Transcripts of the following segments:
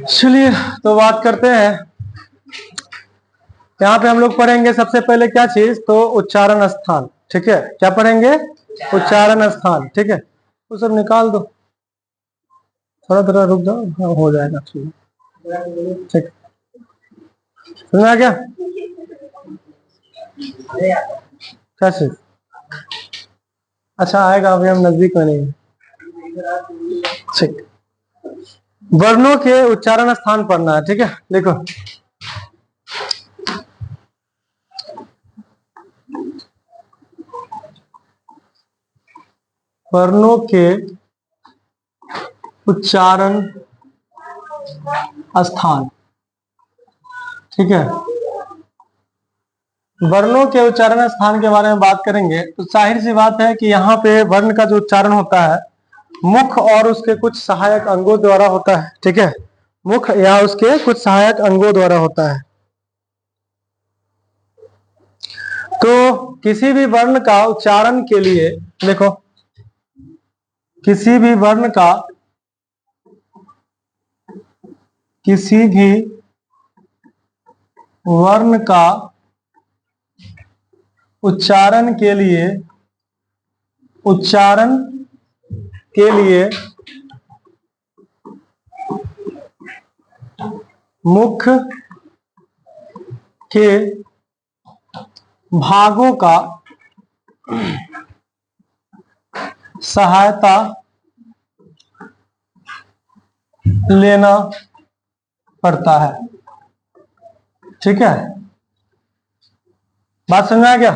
चलिए तो बात करते हैं। यहाँ पे हम लोग पढ़ेंगे सबसे पहले क्या चीज, तो उच्चारण स्थान। ठीक है, क्या पढ़ेंगे? उच्चारण स्थान। ठीक है, वो सब निकाल दो, थोड़ा थोड़ा रुक जाओ। हाँ, हो जाएगा। ठीक, सुना क्या? क्या चीज? अच्छा आएगा, अभी हम नजदीक में नहीं। ठीक, वर्णों के उच्चारण स्थान पढ़ना है। ठीक है, देखो वर्णों के उच्चारण स्थान। ठीक है, वर्णों के उच्चारण स्थान के बारे में बात करेंगे तो जाहिर सी बात है कि यहाँ पे वर्ण का जो उच्चारण होता है मुख और उसके कुछ सहायक अंगों द्वारा होता है। ठीक है, मुख या उसके कुछ सहायक अंगों द्वारा होता है। तो किसी भी वर्ण का उच्चारण के लिए देखो, किसी भी वर्ण का, किसी भी वर्ण का उच्चारण के लिए, उच्चारण के लिए मुख के भागों का सहायता लेना पड़ता है। ठीक है, बात समझ में आ गया?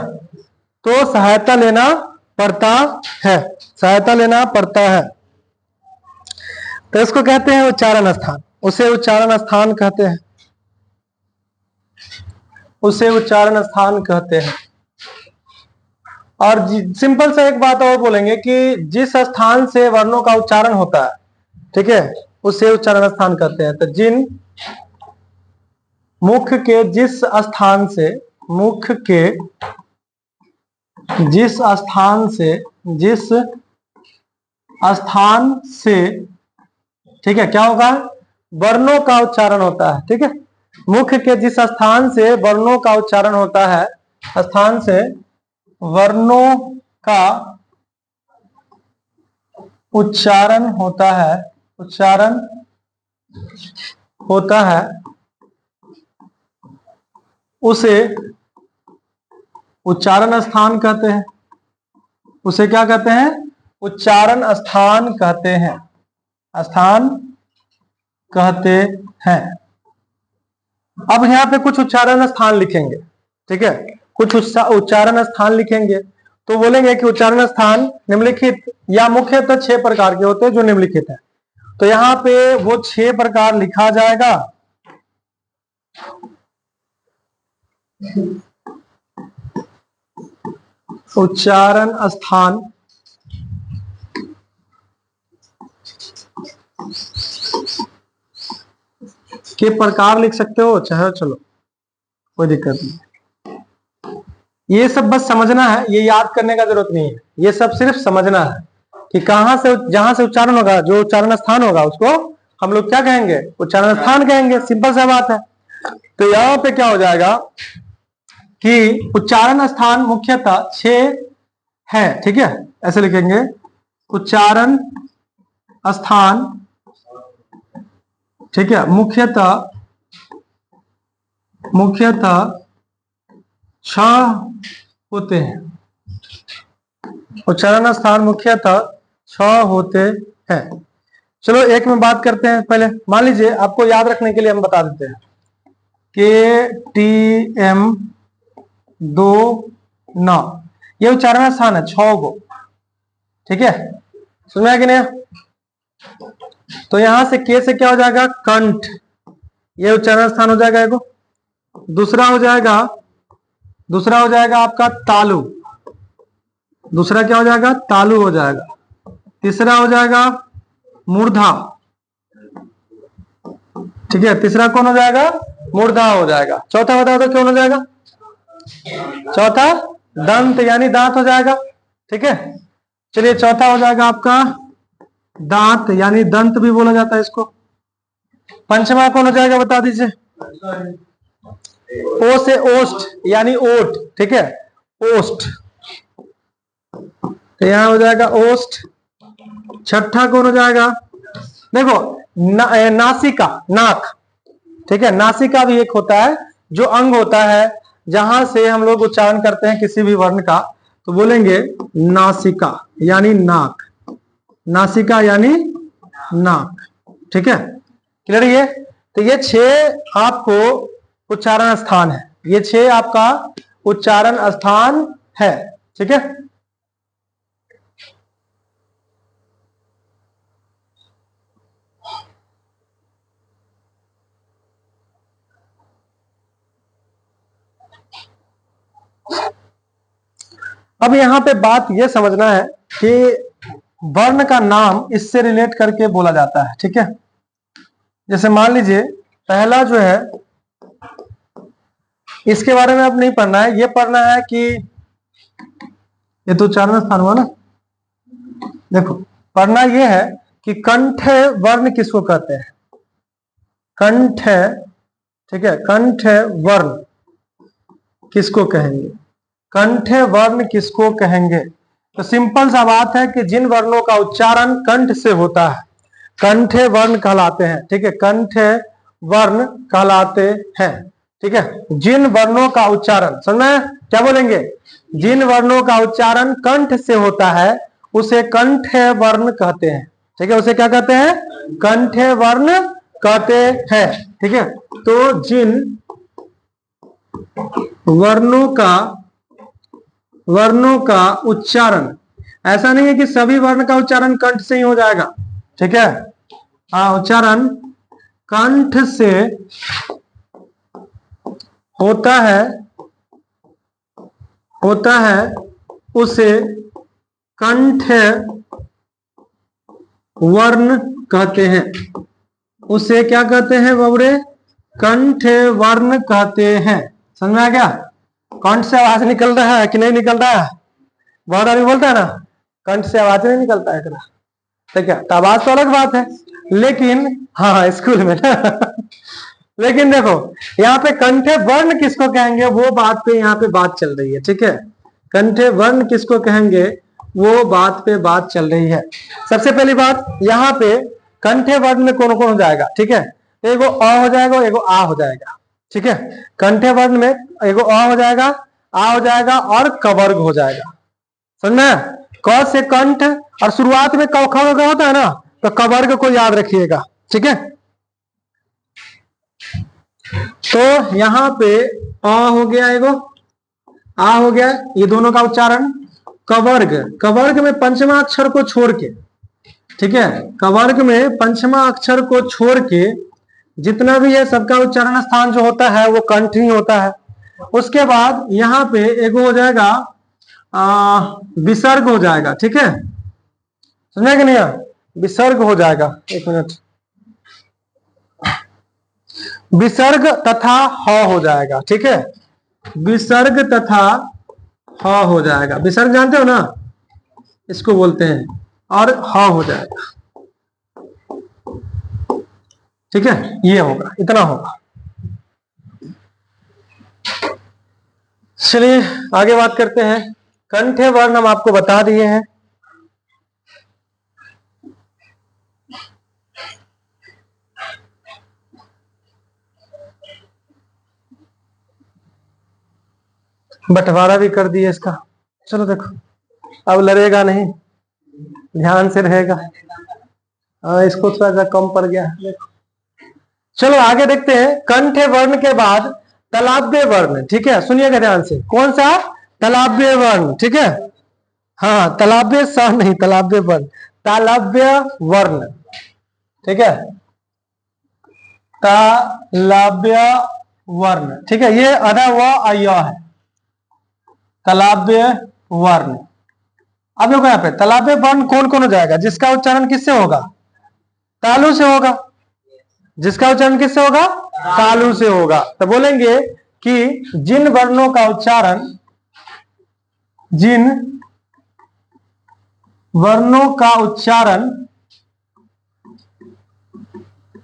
तो सहायता लेना पड़ता है, सहायता लेना पड़ता है, तो इसको कहते हैं उच्चारण स्थान। उसे उच्चारण स्थान कहते हैं, उसे उच्चारण स्थान कहते हैं। और सिंपल से एक बात और बोलेंगे कि जिस स्थान से वर्णों का उच्चारण होता है, ठीक है, उसे उच्चारण स्थान कहते हैं। तो जिन मुख के जिस स्थान से, मुख के जिस स्थान से, जिस स्थान से, ठीक है, क्या होगा? वर्णों का उच्चारण होता है। ठीक है, मुख के जिस स्थान से वर्णों का उच्चारण होता है, स्थान से वर्णों का उच्चारण होता है, उच्चारण होता है, उसे उच्चारण स्थान कहते हैं। उसे क्या कहते हैं? उच्चारण स्थान कहते हैं, स्थान कहते हैं। अब यहाँ पे कुछ उच्चारण स्थान लिखेंगे। ठीक है, कुछ उच्चारण स्थान लिखेंगे तो बोलेंगे कि उच्चारण स्थान निम्नलिखित या मुख्यतः 6 प्रकार के होते हैं जो निम्नलिखित है। तो यहाँ पे वो 6 प्रकार लिखा जाएगा। उच्चारण स्थान के प्रकार लिख सकते हो, चाहे चलो कोई दिक्कत नहीं। ये सब बस समझना है, ये याद करने का जरूरत नहीं है, ये सब सिर्फ समझना है कि कहां से, जहां से उच्चारण होगा, जो उच्चारण स्थान होगा उसको हम लोग क्या कहेंगे? उच्चारण स्थान कहेंगे। सिंपल सा बात है। तो यहाँ पे क्या हो जाएगा कि उच्चारण स्थान मुख्यतः 6 है। ठीक है, ऐसे लिखेंगे, उच्चारण स्थान, ठीक है, मुख्यतः 6 होते हैं। उच्चारण स्थान मुख्यतः 6 होते हैं। चलो एक में बात करते हैं। पहले मान लीजिए, आपको याद रखने के लिए हम बता देते हैं, KTM 2 9, ये उच्चारण स्थान है 6 गो। ठीक है, सुन में कि नहीं? तो यहां से के से क्या हो जाएगा? कंठ, ये उच्चारण स्थान हो जाएगा एगो। दूसरा हो जाएगा आपका तालु, दूसरा क्या हो जाएगा? तालु हो जाएगा। तीसरा हो जाएगा मूर्धा, ठीक है, तीसरा कौन हो जाएगा? मूर्धा हो जाएगा। चौथा बताओ तो कौन हो जाएगा? चौथा दंत यानी दांत हो जाएगा। ठीक है, चलिए चौथा हो जाएगा आपका दांत यानी दंत भी बोला जाता है इसको। पंचमा कौन हो जाएगा बता दीजिए। ओ से ओष्ठ यानी ओठ, ठीक है, ओष्ठ, तो यहां हो जाएगा ओष्ठ। छठा कौन हो जाएगा, देखो नासिका, नाक, ठीक है, नासिका भी एक होता है जो अंग होता है जहां से हम लोग उच्चारण करते हैं किसी भी वर्ण का, तो बोलेंगे नासिका यानी नाक, नासिका यानी नाक, ठीक है, क्लियर ये। तो ये 6 आपको उच्चारण स्थान है, ये 6 आपका उच्चारण स्थान है, ठीक है। अब यहां पे बात यह समझना है कि वर्ण का नाम इससे रिलेट करके बोला जाता है, ठीक है। जैसे मान लीजिए पहला जो है, इसके बारे में अब नहीं पढ़ना है, ये पढ़ना है कि ये तो उच्चारण स्थान हुआ ना। देखो पढ़ना ये है कि कंठ वर्ण किसको कहते हैं, कंठ, ठीक है, कंठ वर्ण किसको कहेंगे, कंठ वर्ण किसको कहेंगे। तो सिंपल सा बात है कि जिन वर्णों का उच्चारण कंठ से होता है कंठ वर्ण कहलाते हैं, ठीक है, कंठ वर्ण कहलाते हैं, ठीक है। जिन वर्णों का उच्चारण, समझ में क्या बोलेंगे, जिन वर्णों का उच्चारण कंठ से होता है उसे कंठ वर्ण कहते हैं, ठीक है, उसे क्या कहते हैं, कंठ वर्ण कहते हैं, ठीक है। तो जिन वर्णों का उच्चारण, ऐसा नहीं है कि सभी वर्ण का उच्चारण कंठ से ही हो जाएगा, ठीक है, हाँ, उच्चारण कंठ से होता है उसे कंठ वर्ण कहते हैं, उसे क्या कहते हैं बबरे, कंठ वर्ण कहते हैं। समझ में आ गया, कंठ से आवाज निकल रहा है कि नहीं निकल रहा है, बहुत आदमी बोलता है ना कंठ से आवाज नहीं निकलता है, ठीक है, तो आवाज तो अलग बात है, लेकिन हाँ स्कूल में ना लेकिन देखो यहाँ पे कंठ वर्ण किसको कहेंगे वो बात पे यहाँ पे बात चल रही है, ठीक है, कंठ वर्ण किसको कहेंगे वो बात पे बात चल रही है। सबसे पहली बात यहाँ पे कंठ वर्ण में कौन कौन हो जाएगा, ठीक है, एगो अ हो जाएगा, एगो आ हो जाएगा, ठीक है, कंठ वर्ण में एगो अ हो जाएगा, आ हो जाएगा और कवर्ग हो जाएगा। समझना, क से कंठ और शुरुआत में क ख होता है ना, तो कवर्ग को याद रखिएगा, ठीक है। तो यहाँ पे अ हो गया, एगो आ हो गया, ये दोनों का उच्चारण। कवर्ग, कवर्ग में पंचमा अक्षर को छोड़ के, ठीक है, कवर्ग में पंचमा अक्षर को छोड़ के जितना भी है सबका उच्चारण स्थान जो होता है वो कंठ ही होता है। उसके बाद यहाँ पे एगो हो जाएगा विसर्ग हो जाएगा, ठीक है, समझे कि नहीं, विसर्ग हो जाएगा, एक मिनट, विसर्ग तथा ह हो जाएगा, ठीक है, विसर्ग तथा ह हो जाएगा, विसर्ग जानते हो ना इसको बोलते हैं, और ह हो जाएगा, ठीक है, ये होगा, इतना होगा। चलिए आगे बात करते हैं। कंठ वर्ण हम आपको बता दिए हैं, बंटवारा भी कर दिए इसका। चलो देखो अब लड़ेगा नहीं, ध्यान से रहेगा, इसको थोड़ा सा कम पड़ गया, देखो। चलो आगे देखते हैं, कंठ वर्ण के बाद तलाब्य वर्ण, ठीक है, सुनिएगा ध्यान से, कौन सा, तलाब्य वर्ण, ठीक है, हाँ तलाब्य सा नहीं, तलाब्य वर्ण, तालव्य वर्ण, ठीक है, तालव्य वर्ण, ठीक है, ये अदा व अय है, तालव्य वर्ण। अब देखो यहाँ पे तालव्य वर्ण कौन कौन हो जाएगा, जिसका उच्चारण किससे होगा, तालु से होगा, जिसका उच्चारण किससे होगा, तालु से होगा। तो बोलेंगे कि जिन वर्णों का उच्चारण, जिन वर्णों का उच्चारण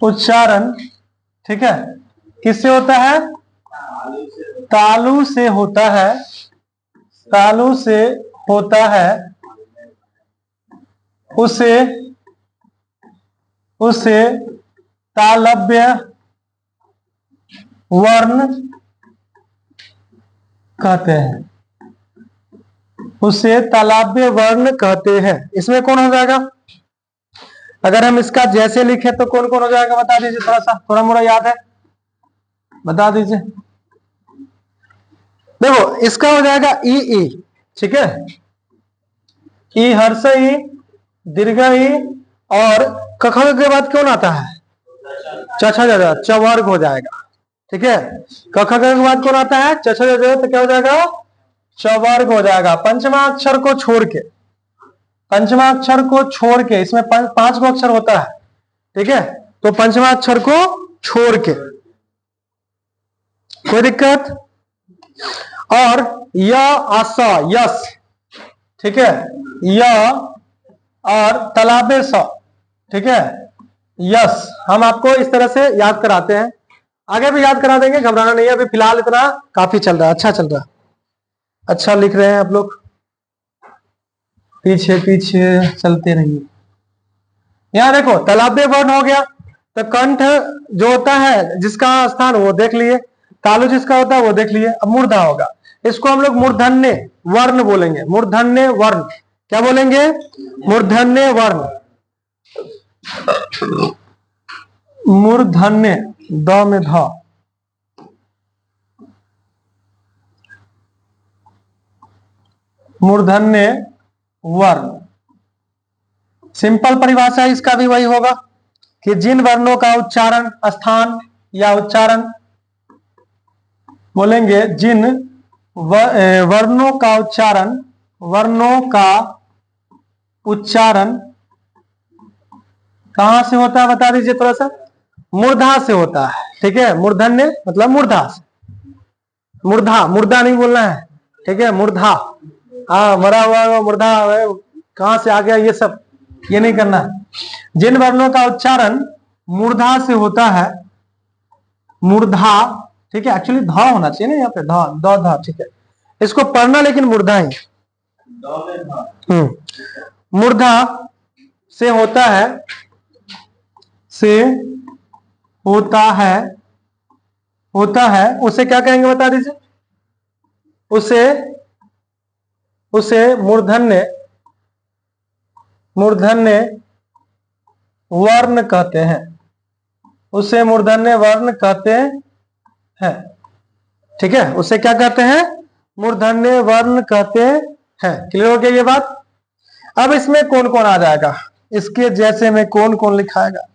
उच्चारण, ठीक है, किससे होता है? तालु से होता है, तालु से होता है। उसे उसे तालव्य वर्ण कहते हैं, उसे तालव्य वर्ण कहते हैं। इसमें कौन हो जाएगा? अगर हम इसका जैसे लिखे तो कौन कौन हो जाएगा बता दीजिए, थोड़ा सा, थोड़ा मोड़ा याद है, बता दीजिए। देखो इसका हो जाएगा ई ई, ठीक है, ई हर्ष ई, दीर्घ ई, और कख के बाद कौन आता है? चछा जाएगा, चवर्ग हो जाएगा, ठीक है। कख के बाद कौन आता है? चछा जाएगा, तो क्या हो जाएगा? चवर्ग हो जाएगा। पंचमा अक्षर को छोड़ के, पंचमा अक्षर को छोड़ के, इसमें 5 गो अक्षर होता है, ठीक है, तो पंचमा अक्षर को छोड़ के, कोई दिक्कत? और य आस यस, ठीक है, य और तालाबे स, ठीक है, यस। हम आपको इस तरह से याद कराते हैं, आगे भी याद करा देंगे, घबराना नहीं है। अभी फिलहाल इतना काफी चल रहा है, अच्छा चल रहा है, अच्छा लिख रहे हैं आप लोग, पीछे पीछे चलते रहिए। यहां देखो तालाबे वर्ण हो गया, तो कंठ जो होता है जिसका स्थान वो देख लिए, तालु जिसका होता है वो देख लिए। अब मूर्धा होगा, इसको हम लोग मूर्धन्य वर्ण बोलेंगे, मूर्धन्य वर्ण। क्या बोलेंगे? मूर्धन्य वर्ण, मूर्धन्य, द में ध, मूर्धन्य वर्ण। सिंपल परिभाषा इसका भी वही होगा कि जिन वर्णों का उच्चारण स्थान या उच्चारण बोलेंगे, जिन वर्णों का उच्चारण, वर्णों का उच्चारण कहां से होता है बता दीजिए थोड़ा सा? मूर्धा से होता है, ठीक है। मूर्धन्य मतलब मूर्धा से, मूर्धा, मुर्दा नहीं बोलना है, ठीक है, मूर्धा, हाँ मरा हुआ मूर्धा कहां से आ गया ये सब, ये नहीं करना है। जिन वर्णों का उच्चारण मूर्धा से होता है, मूर्धा, ठीक है, एक्चुअली ध होना चाहिए ना यहाँ पे, ध, द, ध, ठीक है, इसको पढ़ना लेकिन मूर्धा ही। मूर्धा से होता है, से होता है, होता है, उसे क्या कहेंगे बता दीजिए? उसे, उसे मूर्धन्य, मूर्धन्य वर्ण कहते हैं, उसे मूर्धन्य वर्ण कहते हैं, ठीक है, उसे क्या कहते हैं? मूर्धन्य वर्ण कहते हैं। क्लियर हो गया ये बात? अब इसमें कौन कौन आ जाएगा? इसके जैसे में कौन कौन लिखाएगा?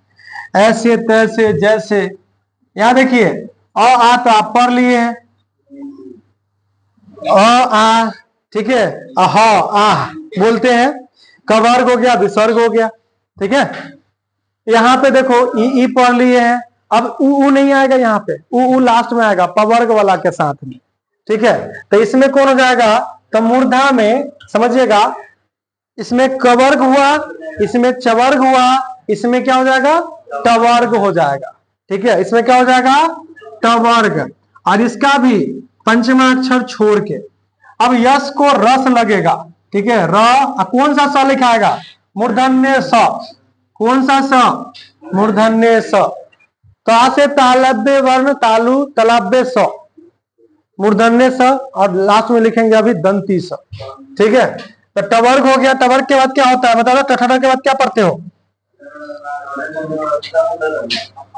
ऐसे तैसे जैसे, यहां देखिए अ आ तो आप पढ़ लिए हैं, अ आ, ठीक है, अह आह बोलते हैं, कवर्ग हो गया, विसर्ग हो गया, ठीक है। यहाँ पे देखो ई पढ़ लिए हैं, अब उ नहीं आएगा यहाँ पे, उ लास्ट में आएगा पवर्ग वाला के साथ में, ठीक है। तो इसमें कौन हो जाएगा? तो मूर्धा में समझिएगा, इसमें कवर्ग हुआ, इसमें चवर्ग हुआ, इसमें क्या हो जाएगा? टवर्ग हो जाएगा, ठीक है, इसमें क्या हो जाएगा? टवर्ग। और इसका भी पंचमा अक्षर छोड़ के, अब यश को रस लगेगा, ठीक है, र, कौन सा स लिखाएगा? मूर्धन्य स, कौन सा स? मूर्धन्य स। तो आ से तालव्य वर्ण, तालु, तलव्य स, मूर्धन्य स, और लास्ट में लिखेंगे अभी दंती स, ठीक है। तो टवर्ग हो गया, टवर्ग के बाद क्या होता है बता दो? टठा के बाद क्या पढ़ते हो?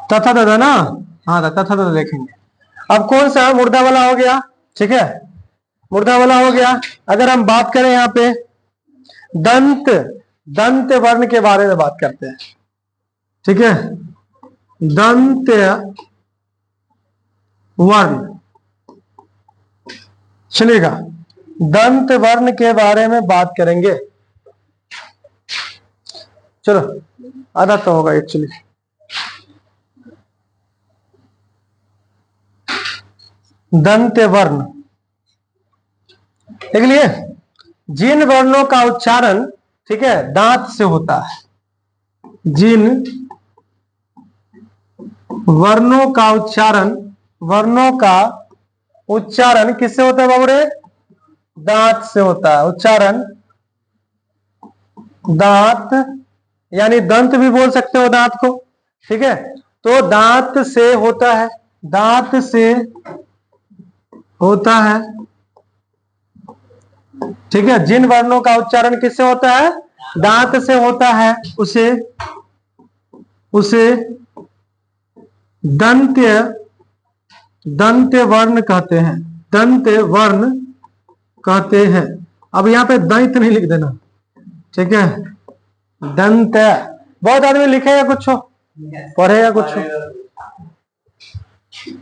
तथा तथा ना, हाँ तथा तथा देखेंगे। अब कौन सा? मूर्धा वाला हो गया, ठीक है, मूर्धा वाला हो गया। अगर हम बात करें यहाँ पे दंत, दंत वर्ण के बारे में बात करते हैं, ठीक है, दंत वर्ण, चलिएगा, दंत वर्ण के बारे में बात करेंगे। चलो आधा तो होगा एक्चुअली। दंत वर्ण देख लिए, जिन वर्णों का उच्चारण, ठीक है, दांत से होता है, जिन वर्णों का उच्चारण, वर्णों का उच्चारण किससे होता है बाबूरे? दांत से होता है उच्चारण। दांत यानी दंत भी बोल सकते हो दांत को, ठीक है। तो दांत से होता है, दांत से होता है, ठीक है। जिन वर्णों का उच्चारण किससे होता है? दांत से होता है, उसे उसे दंत्य, दंत्य वर्ण कहते हैं, दंत्य वर्ण कहते हैं। अब यहाँ पे दैत नहीं लिख देना, ठीक है। दंत, बहुत आदमी लिखेगा कुछ, पढ़ेगा कुछ।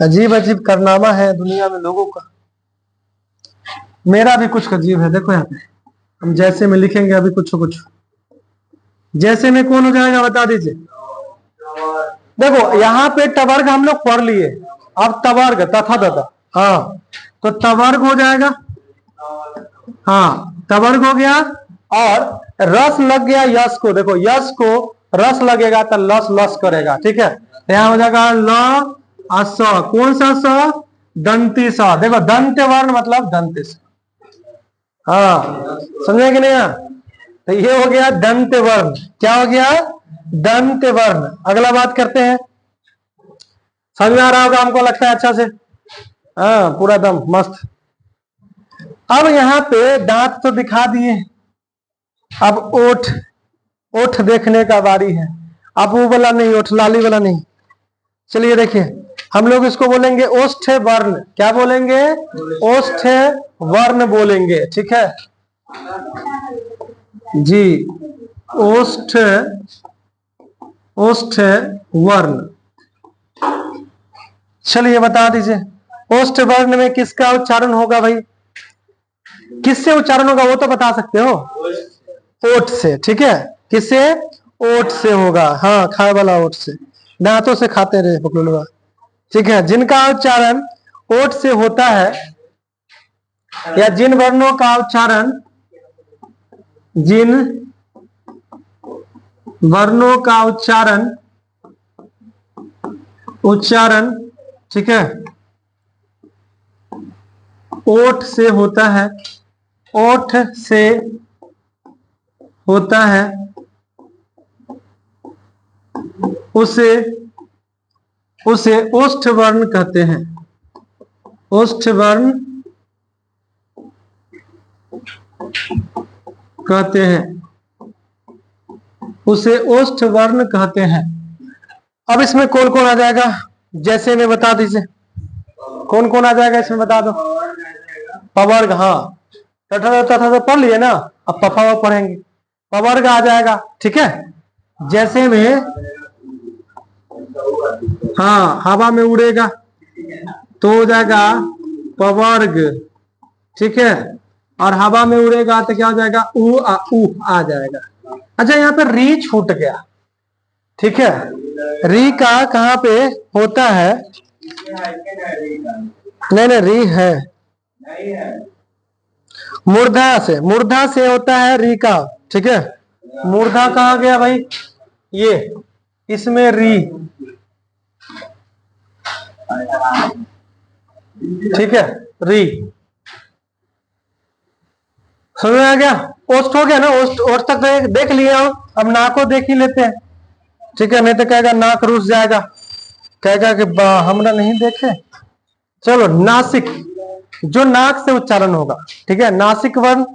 अजीब अजीब कारनामा है दुनिया में लोगों का। मेरा भी कुछ अजीब है, देखो यहाँ पे हम जैसे में लिखेंगे अभी कुछ कुछ। जैसे में कौन हो जाएगा बता दीजिए। देखो यहाँ पे तवर्ग हम लोग पढ़ लिए, अब तवर्ग तथा तथा, हाँ तो तवर्ग हो जाएगा, हाँ तवर्ग हो गया। और रस लग गया यश को, देखो यश को रस लगेगा तो लस लस करेगा, ठीक है। तो यहाँ हो जाएगा ल अस, कौन सा स? दंती स। देखो दंत वर्ण मतलब दंत स, हाँ समझे कि नहीं? तो ये हो गया दंत वर्ण। क्या हो गया? दंत वर्ण। अगला बात करते हैं, समझ में आ रहा होगा हमको लगता है अच्छा से, हाँ पूरा दम मस्त। अब यहाँ पे दांत तो दिखा दिए, अब ओठ, ओठ देखने का बारी है। अब वो वाला नहीं, ओठ लाली वाला नहीं। चलिए देखिए, हम लोग इसको बोलेंगे ओष्ठ वर्ण। क्या बोलेंगे? ओष्ठ वर्ण बोलेंगे, ठीक है जी। ओष्ठ, ओष्ठ वर्ण। चलिए बता दीजिए, ओष्ठ वर्ण में किसका उच्चारण होगा भाई? किससे उच्चारण होगा वो तो बता सकते हो? ओठ से, ठीक है। किससे? ओठ से होगा, हाँ खाए वाला ओठ से, दांतों से खाते रहे पकड़ुआ, ठीक है। जिनका उच्चारण ओठ से होता है, या जिन वर्णों का उच्चारण, जिन वर्णों का उच्चारण, उच्चारण ठीक है ओठ से होता है, ओठ से होता है, उसे उसे ओष्ठ वर्ण कहते हैं। ओष्ठ वर्ण कहते हैं, उसे ओष्ठ वर्ण कहते हैं। अब इसमें कौन कौन आ जाएगा जैसे में बता दीजिए, कौन कौन आ जाएगा इसमें बता दो। पवर्ग, हाँ तथा तथा तो पढ़ लिए ना, अब पफा पढ़ेंगे। पवर्ग आ जाएगा, ठीक है। जैसे में हाँ हवा में उड़ेगा तो हो जाएगा पवर्ग, ठीक है। और हवा में उड़ेगा तो क्या हो जाएगा? ऊ आ जाएगा। अच्छा यहाँ पे री छूट गया, ठीक है। री का कहाँ पे होता है? नहीं नहीं री है, मूर्धा से, मूर्धा से होता है री का, ठीक है। मूर्धा कहाँ गया भाई? ये इसमें री, ठीक है री। समझ में आ गया? ओष्ठ हो गया ना, ओष्ठ, ओष्ठ तक देख लिए हो, अब नाक को देख ही लेते हैं, ठीक है। नहीं तो कहेगा नाक रुस जाएगा, कहेगा कि हमरा नहीं देखे। चलो नासिक, जो नाक से उच्चारण होगा, ठीक है, नासिक वर्ण।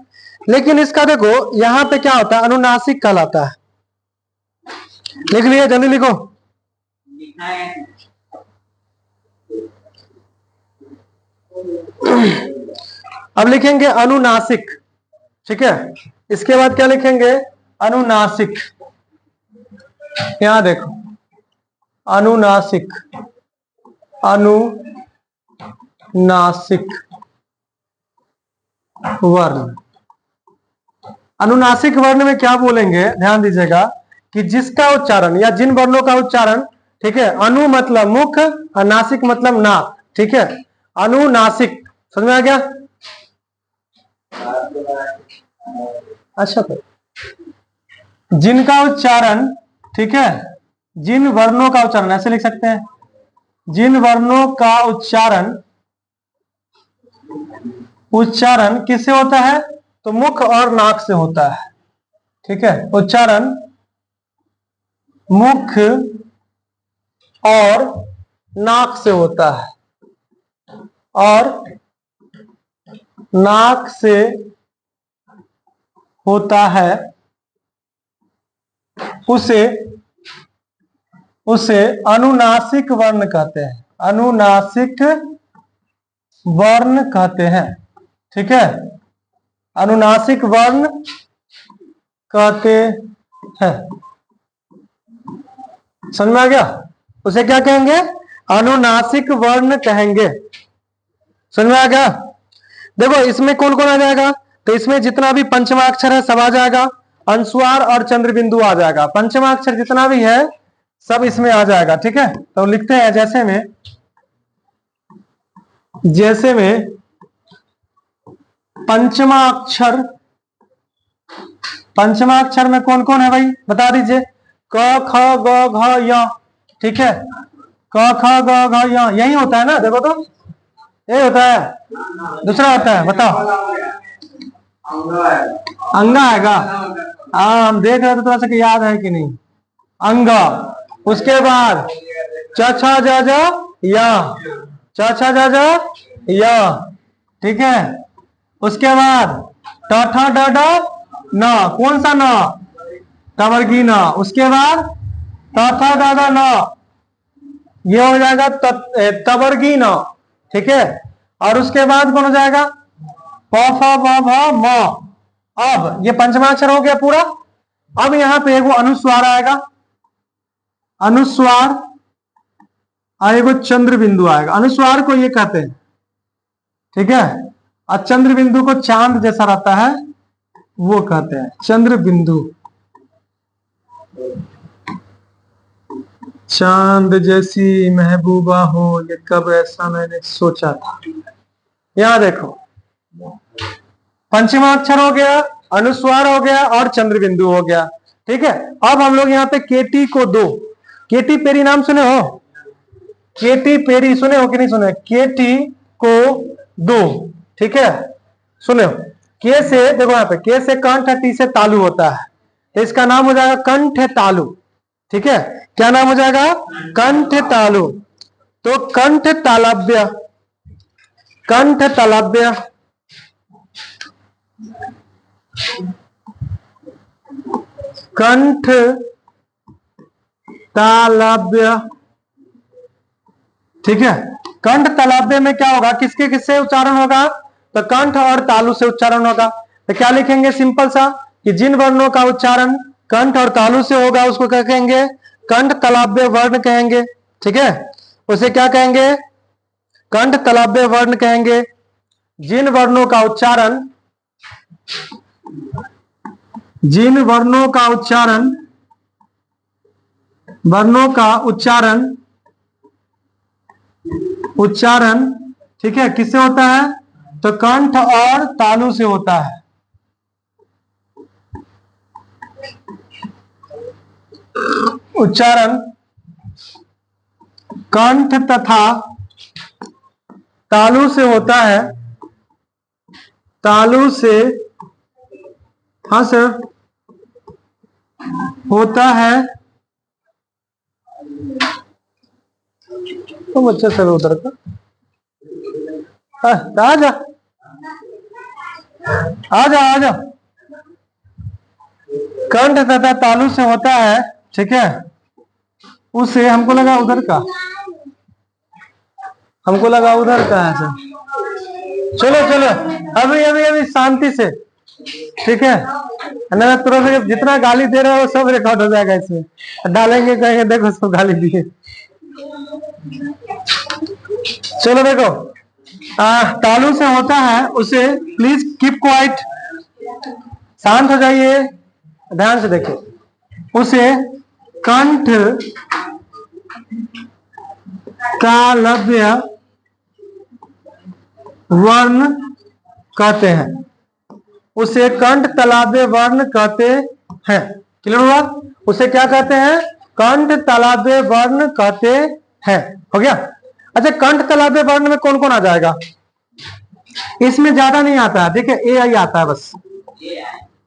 लेकिन इसका देखो यहाँ पे क्या होता है? अनुनासिक कहलाता है। लिख लिया, जल्दी लिखो। अब लिखेंगे अनुनासिक, ठीक है। इसके बाद क्या लिखेंगे? अनुनासिक। यहां देखो अनुनासिक, अनुनासिक वर्ण। अनुनासिक वर्ण में क्या बोलेंगे ध्यान दीजिएगा कि जिसका उच्चारण या जिन वर्णों का उच्चारण, ठीक है, अनु मतलब मुख और नासिक मतलब नाक, ठीक है। अनुनासिक, समझ में आ गया? अच्छा तो जिनका उच्चारण, ठीक है, जिन वर्णों का उच्चारण ऐसे लिख सकते हैं, जिन वर्णों का उच्चारण किससे होता है? तो मुख और नाक से होता है। ठीक है, उच्चारण मुख और नाक से होता है, और नाक से होता है, उसे अनुनासिक वर्ण कहते हैं। अनुनासिक वर्ण कहते हैं। ठीक है, अनुनासिक वर्ण कहते हैं। समझ में आ गया? उसे क्या कहेंगे? अनुनासिक वर्ण कहेंगे। समझ में आ गया? देखो इसमें कौन कौन आ जाएगा? तो इसमें जितना भी पंचमाक्षर है सब आ जाएगा, अनुस्वार और चंद्र बिंदु आ जाएगा। पंचमाक्षर जितना भी है सब इसमें आ जाएगा। ठीक है, तो लिखते हैं जैसे में पंचमाक्षर में कौन कौन है भाई बता दीजिए? क ख ग घ य। ठीक है, क ख ग घ य यही होता है ना? देखो तो यही होता है, दूसरा होता है? बताओ। अंगा आएगा? हाँ, हम देख रहे थे थोड़ा सा कि याद है कि नहीं। अंगा, उसके बाद च छ ज ज या, च छ ज ज या। ठीक है, उसके बाद ट ठ ड ड न। कौन सा न? तवर्गी न। उसके बाद त थ द द न, ये हो जाएगा तवर्गी न। ठीक है, और उसके बाद कौन हो जाएगा? प फ ब भ म। अब ये पंचमाक्षर हो गया पूरा। अब यहां पे एगो अनुस्वार आएगा, अनुस्वार, और एगो चंद्र बिंदु आएगा। अनुस्वार को ये कहते हैं। ठीक है, और चंद्र बिंदु को चांद जैसा रहता है वो कहते हैं चंद्र बिंदु। चांद जैसी महबूबा हो, ये कब ऐसा मैंने सोचा था। यहां देखो, पंचमाक्षर हो गया, अनुस्वार हो गया और चंद्र बिंदु हो गया। ठीक है, अब हम लोग यहाँ पे केटी को दो, केटी पेरी नाम सुने हो? केटी पेरी सुने हो कि नहीं सुने? केटी को दो। ठीक है, सुने हो? के से देखो, यहाँ पे के से कंठ, टी से तालु होता है, तो इसका नाम हो जाएगा कंठ तालु। ठीक है, क्या नाम हो जाएगा? कंठ तालु। तो कंठ तालव्य, कंठ तालव्य, कंठ तालव्य। ठीक है, कंठ तालव्य में क्या होगा? किसके किससे उच्चारण होगा? तो कंठ और तालु से उच्चारण होगा। तो क्या लिखेंगे? सिंपल सा कि जिन वर्णों का उच्चारण कंठ और तालु से होगा उसको क्या कहेंगे? कंठ तालव्य वर्ण कहेंगे। ठीक है, उसे क्या कहेंगे? कंठ तालव्य वर्ण कहेंगे। जिन वर्णों का उच्चारण, जिन वर्णों का उच्चारण, वर्णों का उच्चारण, उच्चारण ठीक है किससे होता है? तो कंठ और तालु से होता है। उच्चारण कंठ तथा तालु से होता है, तालु से, हाँ सर, होता है। तो अच्छा सर उधर का आजा आजा आजा, कंठ तथा तालु से होता है। ठीक है, उसे, हमको लगा उधर का, हमको लगा उधर का है सर। चलो चलो, अभी अभी अभी शांति से। ठीक है ना, तुरंत जितना गाली दे रहे हो सब रिकॉर्ड हो जाएगा इसमें, डालेंगे कहेंगे देखो सब गाली दिए। चलो देखो, तालु से होता है उसे, प्लीज कीप क्वाइट, शांत हो जाइए, ध्यान से देखिए। उसे कंठ तालव्य वर्ण कहते हैं, उसे कंठ तालव्य वर्ण कहते हैं। क्लियर हुआ? उसे क्या कहते हैं? कंठ तालव्य वर्ण कहते हैं। हो गया? अच्छा, कंठ तलावे वर्ण में कौन कौन आ जाएगा? इसमें ज्यादा नहीं आता है, ठीक है, ए आई आता है बस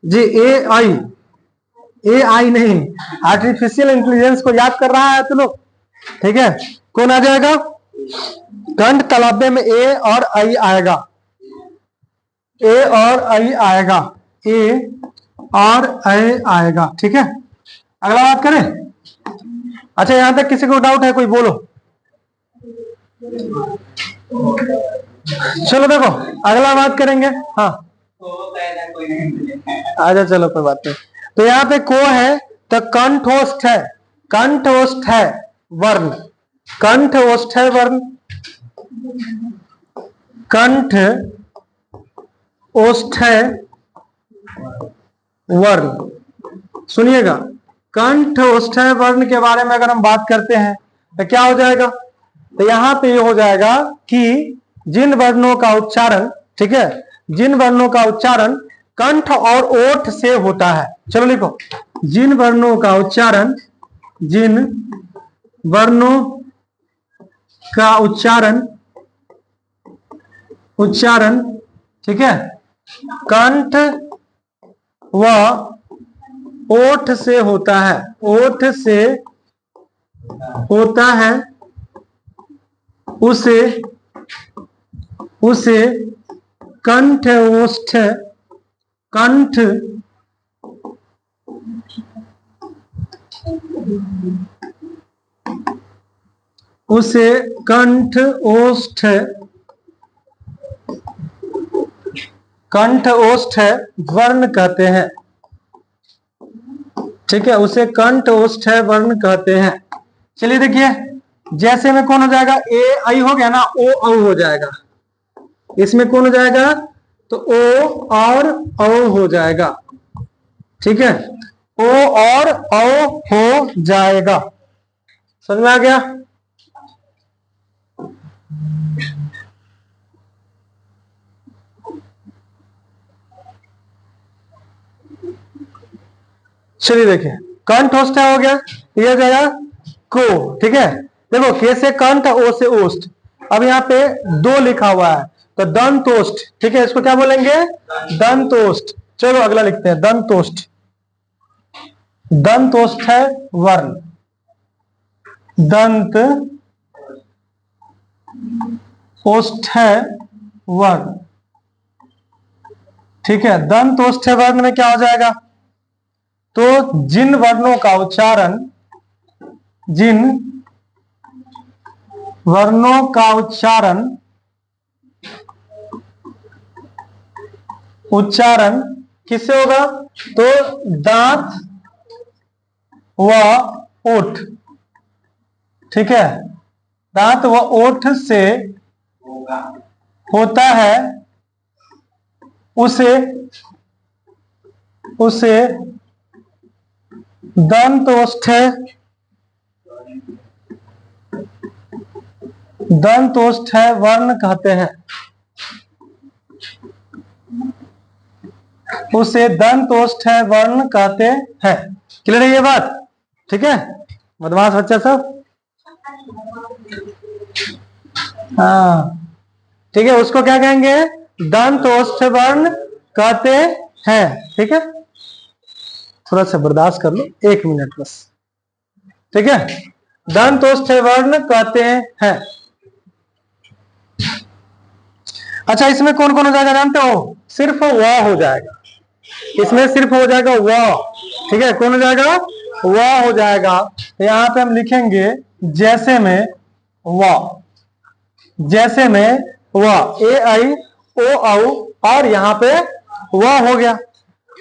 जी, ए आई, ए आई नहीं, आर्टिफिशियल इंटेलिजेंस को याद कर रहा है तो लोग, ठीक है। कौन आ जाएगा? कंठ तलावे में ए और आई आएगा, ए और आई आएगा, ए और आई आएगा, ठीक है। अगला बात करें। अच्छा, यहां तक किसी को डाउट है? कोई बोलो। चलो देखो, अगला बात करेंगे। हाँ आजा, चलो कोई बात नहीं। तो यहाँ पे को है तो कंठोष्ठ है, कंठोष्ठ है वर्ण, कंठोष्ठ है वर्ण, कंठ ओष्ठ है वर्ण। सुनिएगा, कंठ ओष्ठ है वर्ण के बारे में अगर हम बात करते हैं तो क्या हो जाएगा? तो यहां पे ये हो जाएगा कि जिन वर्णों का उच्चारण, ठीक है, जिन वर्णों का उच्चारण कंठ और ओठ से होता है। चलो लिखो, जिन वर्णों का उच्चारण, जिन वर्णों का उच्चारण, उच्चारण, ठीक है, कंठ व ओठ से होता है, ओठ से होता है, उसे उसे कंठ ओष्ठ, कंठ उसे कंठ ओष्ठ, कंठ ओष्ठ वर्ण कहते हैं, ठीक है, उसे कंठ ओष्ठ वर्ण कहते हैं। चलिए देखिए, जैसे में कौन हो जाएगा? ए आई हो गया ना, ओ औ हो जाएगा। इसमें कौन हो जाएगा? तो ओ और औ हो जाएगा, ठीक है, ओ और औ हो जाएगा। समझ में आ गया? चलिए देखिए, कंठ ओष्ठ हो गया, ये हो जाएगा को, ठीक है। देखो, के से कंठ, ओ से ओष्ठ। अब यहाँ पे दो लिखा हुआ है तो दंतोष्ठ, ठीक है, इसको क्या बोलेंगे? दंतोष्ठ। चलो अगला लिखते हैं, दंतोष्ठ। दंतोष्ठ है वर्ण, दंत ओष्ठ है वर्ण, ठीक है। दंतोष्ठ वर्ण में क्या हो जाएगा? तो जिन वर्णों का उच्चारण, जिन वर्णों का उच्चारण, उच्चारण किससे होगा? तो दांत व ओठ, ठीक है, दांत व ओठ से होता है, उसे उसे दंतोष्ठ, दंतोष्ठ वर्ण कहते हैं, उसे दंतोष्ठ वर्ण कहते हैं। क्लियर है ये बात? ठीक है, बदमाश बच्चा सब। हाँ ठीक है, उसको क्या कहेंगे? दंतोष्ठ वर्ण कहते हैं, ठीक है। थोड़ा सा बर्दाश्त कर लो, 1 मिनट बस, ठीक है। दंतोष्ठ वर्ण कहते हैं। अच्छा, इसमें कौन कौन हो जाएगा जानते हो? सिर्फ व हो जाएगा, इसमें सिर्फ हो जाएगा व, ठीक है। कौन हो जाएगा? व हो जाएगा। तो यहाँ पे हम लिखेंगे जैसे में व, जैसे में व, ए आई ओ औ, और यहाँ पे व हो गया।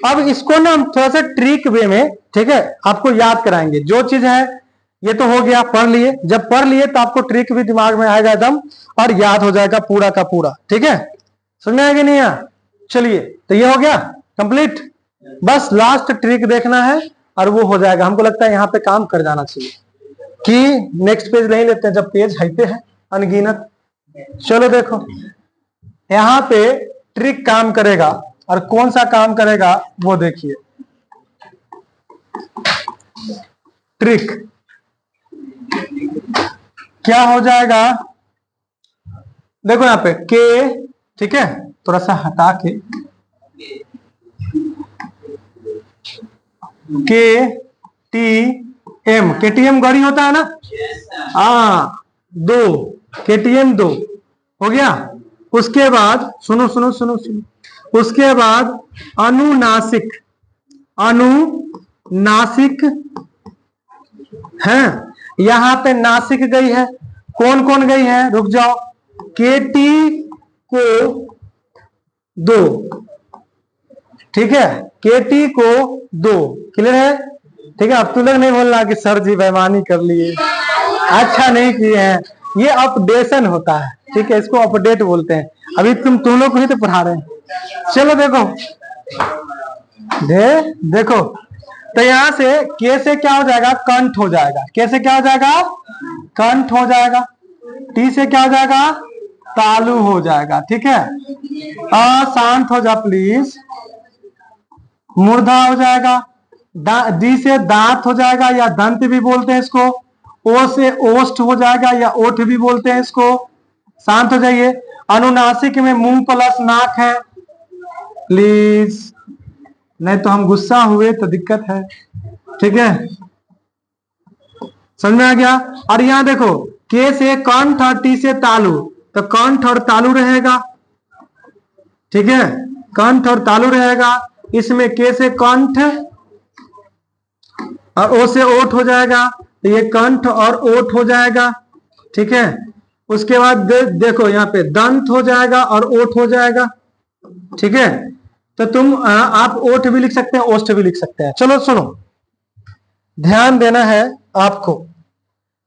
अब इसको ना हम थोड़ा सा ट्रिक वे में, ठीक है, आपको याद कराएंगे। जो चीज है ये तो हो गया, पढ़ लिए, जब पढ़ लिए तो आपको ट्रिक भी दिमाग में आएगा एकदम, और याद हो जाएगा पूरा का पूरा, ठीक है। समझ में आएगा नहीं यार? चलिए, तो ये हो गया कंप्लीट। बस लास्ट ट्रिक देखना है और वो हो जाएगा। हमको लगता है यहाँ पे काम कर जाना चाहिए कि नेक्स्ट पेज नहीं लेते हैं, जब पेज हाइते हैं अनगिनत। चलो देखो, यहाँ पे ट्रिक काम करेगा, और कौन सा काम करेगा वो देखिए। ट्रिक क्या हो जाएगा? देखो यहाँ पे के, ठीक है, थोड़ा सा हटा के, के टी एम, केटीएम गाड़ी होता है ना, दो, केटीएम दो हो गया। उसके बाद सुनो सुनो सुनो सुनो, उसके बाद अनुनासिक, अनुनासिक है, यहां पे नासिक गई है, कौन कौन गई है, रुक जाओ, केटी को दो, ठीक है, केटी को दो, क्लियर है, ठीक है। अब तू लोग नहीं बोलना कि सर जी बेईमानी कर लिए, अच्छा नहीं किए हैं, ये अपडेशन होता है, ठीक है, इसको अपडेट बोलते हैं। अभी तुम लोग को ही तो पढ़ा रहे हैं। चलो देखो, देखो, तो यहां से के से क्या हो जाएगा, कंठ हो जाएगा, के से क्या हो जाएगा, कंठ हो जाएगा, टी से क्या हो जाएगा, तालु हो जाएगा, ठीक है। शांत हो जा प्लीज, मूर्धा हो जाएगा, डी से दांत हो जाएगा या दंत भी बोलते हैं इसको, ओ से ओष्ठ हो जाएगा या ओठ भी बोलते हैं इसको, शांत हो जाइए। अनुनासिक में मुंह प्लस नाक है, प्लीज, नहीं तो हम गुस्सा हुए तो दिक्कत है, ठीक है, समझ में आ गया। और यहां देखो, के से कंठ और टी से तालु, तो कंठ और तालु रहेगा, ठीक है, कंठ और तालु रहेगा। इसमें के से कंठ और ओ से ओठ हो जाएगा, तो ये कंठ और ओठ हो जाएगा, ठीक है। उसके बाद देखो यहाँ पे दंत हो जाएगा और ओठ हो जाएगा, ठीक है। तो तुम आप ओठ भी लिख सकते हैं, ओष्ठ भी लिख सकते हैं। चलो सुनो, ध्यान देना है आपको,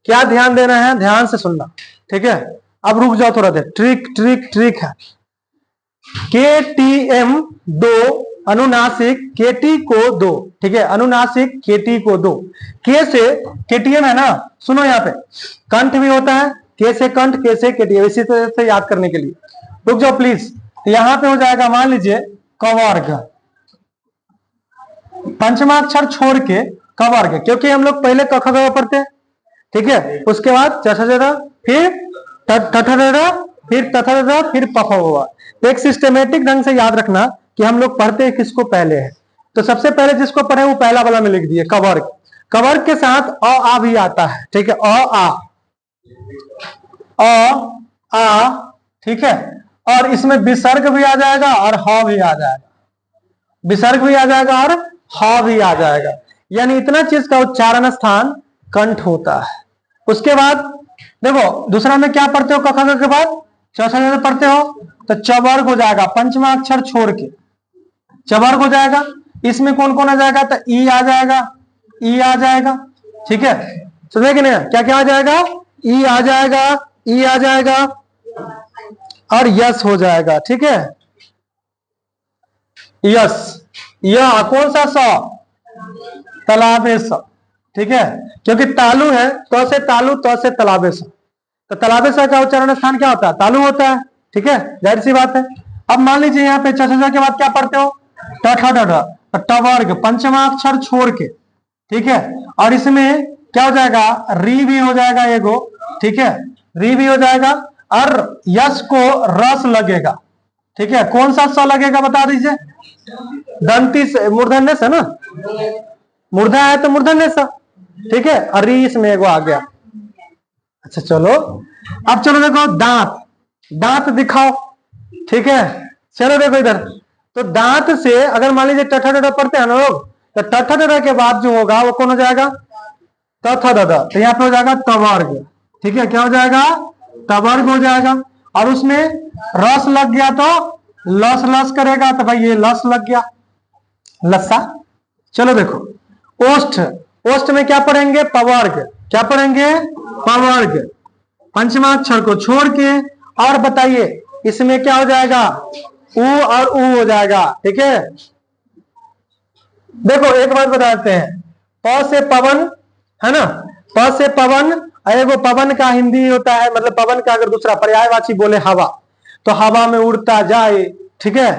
क्या ध्यान देना है, ध्यान से सुनना, ठीक है। अब रुक जाओ थोड़ा देर, ट्रिक ट्रिक ट्रिक है। के टी एम दो, अनुनासिक केटी को दो, ठीक है, अनुनासिक केटी को दो। के से केटीएम है ना, सुनो यहाँ पे कंठ भी होता है, के से कंठ, के से केटीएम, इसी तरह से याद करने के लिए रुक जाओ प्लीज। यहां पे हो जाएगा, मान लीजिए कवर्ग, पंचमाक्षर छोड़ के कवर्ग, क्योंकि हम लोग पहले क ख ग पढ़ते हैं, ठीक है, उसके बाद चठा, फिर ठठा, फिर तथा, फिर पफ हुआ। एक सिस्टमेटिक ढंग से याद रखना कि हम लोग पढ़ते हैं किसको पहले है, तो सबसे पहले जिसको पढ़े वो पहला वाला में लिख दिए कवर्ग, कवर्ग के साथ अ आ भी आता है, ठीक है, अ आ, ठीक है। और इसमें विसर्ग भी आ जाएगा और ह भी आ जाएगा, विसर्ग भी आ जाएगा और ह भी आ जाएगा, यानी इतना चीज का उच्चारण स्थान कंठ होता है। उसके बाद देखो दूसरा में क्या पढ़ते हो, क ख ग के बाद चौथा पढ़ते हो, तो चवर्ग हो जाएगा, पंचमा अक्षर छोड़ के चवर्ग हो जाएगा। इसमें कौन कौन आ जाएगा, तो ई आ जाएगा, ई आ जाएगा, ठीक है, समझे कि नहीं, क्या क्या आ जाएगा, ई आ जाएगा, ई आ जाएगा और यस हो जाएगा, ठीक है, यस, यह कौन सा स, तालाबे स, ठीक है, क्योंकि तालु है, तो से तालु, तो से तालाबे स, तो तालाबे स का उच्चारण स्थान क्या होता है, तालु होता है, ठीक है, जाहिर सी बात है। अब मान लीजिए यहाँ पे चचा के बाद क्या पढ़ते हो, टवर्ग, पंचमाक्षर छोड़ के, ठीक है, और इसमें क्या हो जाएगा, री भी हो जाएगा एगो, ठीक है, री भी हो जाएगा और यश को रस लगेगा, ठीक है, कौन सा स लगेगा बता दीजिए, दंती से, मूर्धन्य से ना, मूर्धा है तो मूर्धन्य सा, ठीक है, और री इसमें एगो आ गया। अच्छा चलो, अब चलो देखो दांत, दांत दिखाओ, ठीक है, चलो देखो इधर, तो दांत से अगर मान लीजिए टठा डा पढ़ते हैं ना लोग, तो टठा डा के बाद जो होगा वो कौन हो जाएगा, तथा दादा, तो यहाँ पे हो जाएगा तवर्ग, ठीक है, क्या हो जाएगा, तवर्ग हो जाएगा। और उसमें रस लग गया तो लस लस करेगा, तो भाई ये लस लग गया, लस्सा। चलो देखो ओष्ठ, ओष्ठ में क्या पढ़ेंगे, पवर्ग, क्या पढ़ेंगे, पवर्ग, पंचमाक्षर को छोड़ के, और बताइए इसमें क्या हो जाएगा, ऊ और ऊ हो जाएगा, ठीक है। देखो एक बात बताते हैं, प से पवन है ना, प से पवन, एगो पवन का हिंदी होता है, मतलब पवन का अगर दूसरा पर्यायवाची बोले हवा, तो हवा में उड़ता जाए, ठीक है,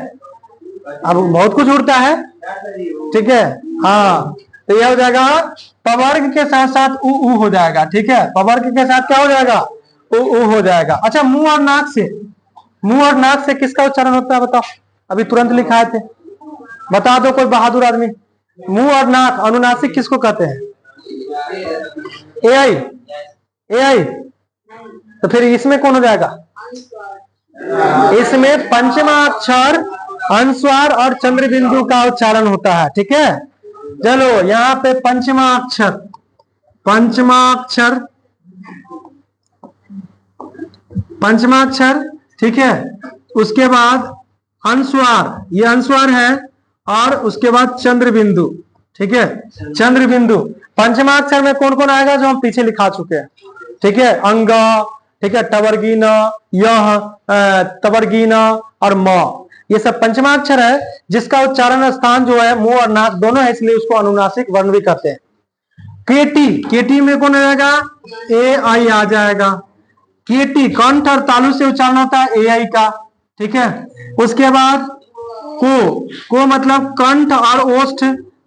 अब बहुत कुछ उड़ता है, ठीक है, हाँ, तो यह हो जाएगा पवर्ग के साथ साथ ऊ हो जाएगा, ठीक है, पवर्ग के साथ क्या हो जाएगा, ऊ हो जाएगा। अच्छा मुंह और नाक से मुंह और नाक से किसका उच्चारण होता है बताओ, अभी तुरंत लिखाए थे, बता दो कोई बहादुर आदमी। मुंह और नाक अनुनासिक किसको कहते हैं? ए आई, ए आई। तो फिर इसमें कौन हो जाएगा? इसमें पंचमाक्षर अनुस्वार और चंद्र बिंदु का उच्चारण होता है। ठीक है, चलो यहाँ पे पंचमाक्षर, पंचमाक्षर, पंचमाक्षर, ठीक है। उसके बाद अनुस्वार, ये अनुस्वार है, और उसके बाद चंद्र बिंदु। ठीक है, चंद्र बिंदु। पंचमाक्षर में कौन कौन आएगा जो हम पीछे लिखा चुके हैं? ठीक है, अंग, ठीक है, टवर्गीन, यह, तवर्गीन और म, ये सब पंचमाक्षर है, जिसका उच्चारण स्थान जो है मुंह और नाक दोनों है, इसलिए उसको अनुनासिक वर्ण भी कहते हैं। केटी, केटी में कौन आएगा? ए आई आ जाएगा। केटी कंठ और तालु से उच्चारण होता है ए आई का। ठीक है, उसके बाद को मतलब कंठ और ओष्ठ,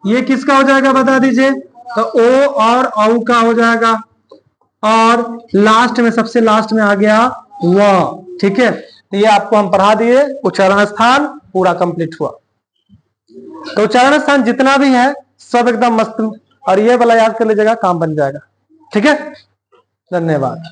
ये किसका हो जाएगा बता दीजिए? तो ओ और औ का हो जाएगा, और लास्ट में, सबसे लास्ट में आ गया व। ठीक है, तो ये आपको हम पढ़ा दिए, उच्चारण स्थान पूरा कंप्लीट हुआ। तो उच्चारण स्थान जितना भी है सब एकदम मस्त, और ये वाला याद कर लीजिएगा, काम बन जाएगा। ठीक है, धन्यवाद।